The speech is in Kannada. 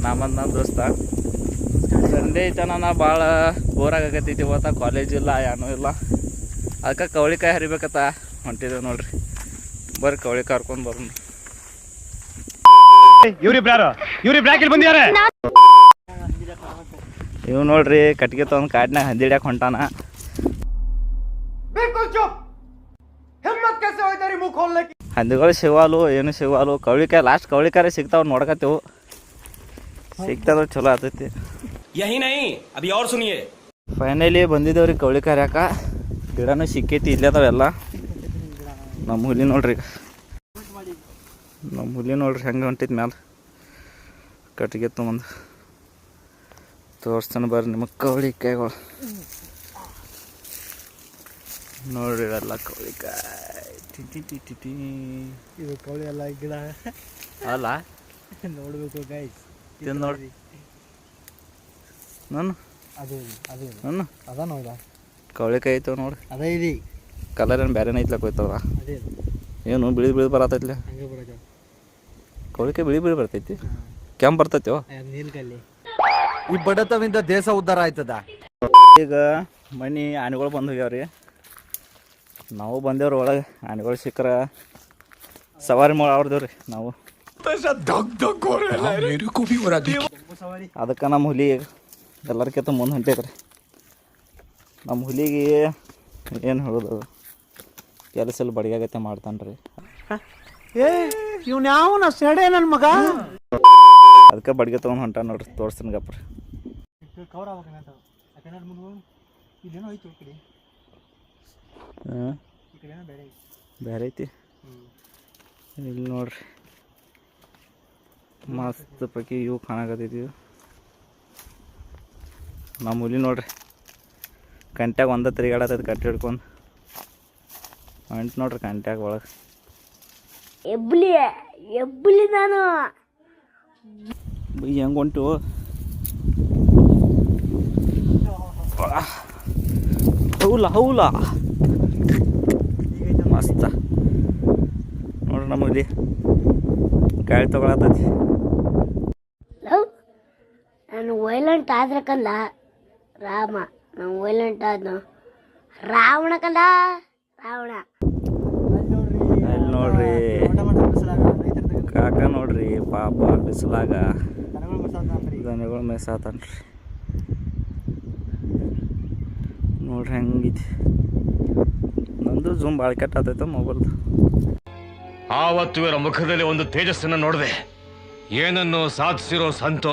ನಮ್ಮ ದೋಸ್ತ ಸಂಡೇ ಐತನ ಭಾಳ ಬೋರ್ ಆಗಕತ್ತೈತಿ. ಇವತ್ತು ಕಾಲೇಜ್ ಇಲ್ಲ, ಏನೂ ಇಲ್ಲ. ಅದಕ್ಕೆ ಕವಳಿಕಾಯಿ ಹರಿಬೇಕತ್ತ ಹೊಂಟಿದ್ದೇವೆ ನೋಡ್ರಿ. ಬರ್ರಿ ಕವಳಿ ಕರ್ಕೊಂಡು ಬರೋಣ. ಇವ್ ನೋಡ್ರಿ ಕಟ್ಗೆ ತಗೊಂಡ್ ಕಾಡ್ನಾಗ ಹಂದಿಡ್ಯಾಕ ಹೊಂಟಾನ. ಹಂದಿಗಳು ಸಿಗವಾಲು, ಏನು ಸಿಗವಾಲು. ಕವಳಿಕಾಯಿ ಲಾಸ್ಟ್ ಕವಳಿಕಾಯಿ ಸಿಗ್ತಾವ, ನೋಡ್ಕತ್ತೇವು. ಸಿಗ್ತಾವ ಚಲೋ ಆಗ್ತೈತಿ. ಫೈನಲಿ ಬಂದಿದ್ದೇವ್ರಿ ಕವಳಿಕಾಯಿ ಹರ್ಯಾಕ. ಗಿಡನೂ ಸಿಕ್ಕೈತಿ, ಇಲ್ಲೇ ಅದಾವೆಲ್ಲ. ನಮ್ಮ ಹುಲಿ ನೋಡ್ರಿ, ಹೆಂಗೆ ಹೊಂಟೈತಿ ಮ್ಯಾಲ ಕಟ್ಗೆ ತೊಗೊಂಡು. ತೋರಿಸ್ತಾನೆ ಬರ್ರಿ ನಿಮಗೆ ಕವಳಿಕಾಯಿಗಳು ನೋಡ್ರಿ. ಎಲ್ಲ ಕವಳಿಕಾಯಿ ಇದು ಕವಳಿ ಎಲ್ಲ ಗಿಡ ಅಲ್ಲ, ನೋಡ್ಬೇಕು ಗೈಸ್. ತಿಂದು ನೋಡಿ ನಾನು ನಾನು ಅದ ನೋಡ ಕವಳಿಕಾಯಿ ಐತವ ನೋಡಿ. ಅದೇ ಇದೆ ಕಲರ್ ಏನು ಬೇರೆನೇ ಐತ್ಲಕ್ಕ ಹೋಯ್ತವ. ಅದೇ ಏನು ಬಿಳಿ ಬರತೈತ್ಲೆ ಹಂಗೆ ಬರೋದು. ಕವಳಿಕಾಯಿ ಬಿಳಿ ಬರ್ತೈತಿ, ಕೆಂಪು ಬರ್ತೈತಿ. ನೀಲ್ಕಲ್ಲಿ ಈ ಬಡತವಿಂದ ದೇಶ ಉದ್ಧಾರ ಆಯ್ತದ. ಈಗ ಮನಿ ಆನೆಗಳು ಬಂದು ಹೋಗ್ಯಾವ್ರಿ. ನಾವು ಬಂದೇವ್ರಿ ಒಳಗೆ. ಆನೆಗಳು ಸಿಕ್ಕರ ಸವಾರಿ ಮಾಡ್ದೇವ್ರಿ ನಾವು. ಅದಕ್ಕೆ ನಮ್ಮ ಹುಲಿ ಎಲ್ಲರ್ಕಿಂತ ಮುಂದೆ ಹೊಂಟೈತ್ರಿ. ನಮ್ಮ ಹುಲಿಗೆ ಏನು ಹೇಳೋದು, ಕೆಲಸ ಎಲ್ಲ ಬಡಿಯಾಗತ್ತೆ ಮಾಡ್ತಾನ್ರಿ. ಇವ್ನ ಯಾವ ಸೆಡೆ ನನ್ನ ಮಗ. ಅದಕ್ಕೆ ಬಡಿಗೆ ತೊಗೊಂಡು ಹೊಂಟ ನೋಡ್ರಿ. ತೋರಿಸ್ತೀನಿ ಗಪ್ರಿ. ಕವರ್ ಆಗ್ಬೇಕಂತ ಇಲ್ಲೇನೋ ಐತಿ ಈ ಕಡೆ. ಹಾಂ, ಈ ಕಡೆನೋ ಬೇರೆ ಐತಿ. ಬೇರೆ ಐತಿ ಇಲ್ಲಿ ನೋಡ್ರಿ. ಮಸ್ತ್ ಪೈಕಿ ಇವು ಕಾಣಕತ್ತೈತಿ. ನಮ್ಮ ಹುಲಿ ನೋಡ್ರಿ ಕಂಟ್ಯಾಗ ಒಂದ ತಿರುಗಾಡತೈತಿ ಕಟ್ಟಿ ಹಿಡ್ಕೊಂಡು ಹೊಂಟು ನೋಡ್ರಿ ಕಂಟ್ಯಾಗ ಒಳಗೆ. ಎಬ್ಬಲಿ ನಾನು ಹೆಂಗೆ ಹೊಂಟು ಹೌಲ ಮಸ್ತ ನೋಡ್ರಿ. ನಮ್ಮ ಹುಲಿ ಗಾಳಿ ತಗೊಳತೈತಿ. ನಾನು ವೈಲೆಂಟ್ ಆದ್ರಕಲ್ಲ ರಾಮ, ನಾನು ವೈಲೆಂಟ್ ಆದ್ನು ರಾವಣ ಕಲ್ಲ ರಾವಣ. ಅಲ್ಲಿ ನೋಡ್ರಿ ಕಾಕ ನೋಡ್ರಿ, ಪಾಪ ಬಿಸಿಲಾಗ ದನಗಳು ಮೇಸಾತನ್ರಿ. ನೋಡ್ರಿ ಹೆಂಗೈತಿ. ನಂದು ಜೂಮ್ ಭಾಳ ಕೆಟ್ಟ ಆತೈತ ಮೊಬೈಲ್ದು. ಆವತ್ತು ಇವರ ಮುಖದಲ್ಲಿ ಒಂದು ತೇಜಸ್ಸನ್ನು ನೋಡಿದೆ. ಏನನ್ನು ಸಾಧಿಸಿರೋ ಸಂತೋಷ.